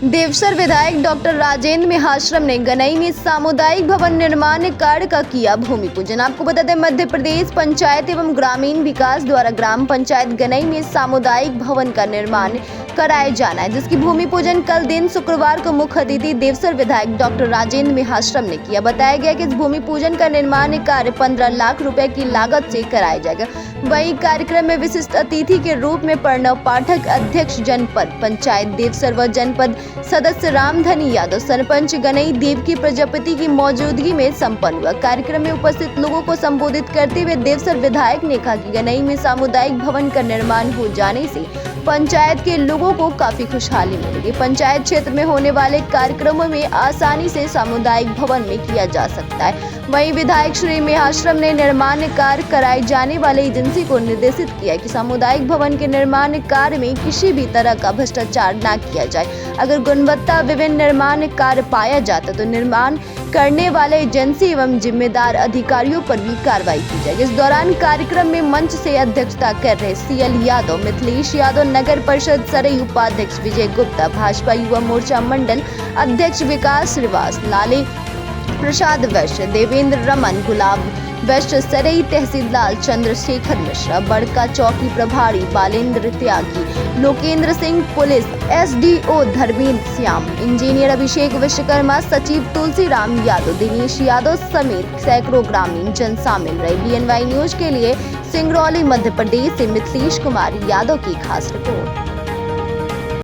देवसर विधायक डॉक्टर राजेंद्र मेहाश्रम ने गनई में सामुदायिक भवन निर्माण कार्य का किया भूमि पूजन। आपको बता दें, मध्य प्रदेश पंचायत एवं ग्रामीण विकास द्वारा ग्राम पंचायत गनई में सामुदायिक भवन का निर्माण कराया जाना है, जिसकी भूमि पूजन कल दिन शुक्रवार को मुख्य अतिथि देवसर विधायक डॉक्टर राजेंद्र मेहाश्रम ने किया। बताया गया कि इस भूमि पूजन का निर्माण कार्य 15 लाख रुपए की लागत से कराया जाएगा। वहीं कार्यक्रम में विशिष्ट अतिथि के रूप में प्रणव पाठक, अध्यक्ष जनपद पंचायत देवसर व जनपद सदस्य रामधनी यादव, सरपंच गनई देवकी प्रजापति की मौजूदगी में संपन्न हुआ। कार्यक्रम में उपस्थित लोगों को संबोधित करते हुए देवसर विधायक ने कहा कि गनई में सामुदायिक भवन का निर्माण हो जाने से पंचायत के लोगों को काफी खुशहाली मिलेगी। पंचायत क्षेत्र में होने वाले कार्यक्रमों में आसानी से सामुदायिक भवन में किया जा सकता है। वहीं विधायक श्री मेहाश्रम ने निर्माण कार्य कराए जाने वाले एजेंसी को निर्देशित किया कि सामुदायिक भवन के निर्माण कार्य में किसी भी तरह का भ्रष्टाचार न किया जाए। अगर गुणवत्ता विभिन्न निर्माण कार्य पाया जाता तो निर्माण करने वाले एजेंसी एवं जिम्मेदार अधिकारियों पर भी कार्रवाई की जाएगी। इस दौरान कार्यक्रम में मंच से अध्यक्षता कर रहे CL यादव, मिथिलेश यादव, नगर परिषद सरई उपाध्यक्ष विजय गुप्ता, भाजपा युवा मोर्चा मंडल अध्यक्ष विकास श्रीवास, लाले प्रसाद वैश्य, देवेंद्र रमन, गुलाब वैश्य, सरई तहसीलदार चंद्रशेखर मिश्रा, बड़का चौकी प्रभारी Balendra Tyagi, Lokendra Singh, police SDO Dharmendra Shyam, engineer Abhishek Vishwakarma, सचिव तुलसीराम यादव, दिनेश यादव समेत सैकड़ों ग्रामीण जन शामिल रहे। BNY न्यूज के लिए सिंगरौली मध्य प्रदेश से मिथिलेश कुमार यादव की खास रिपोर्ट।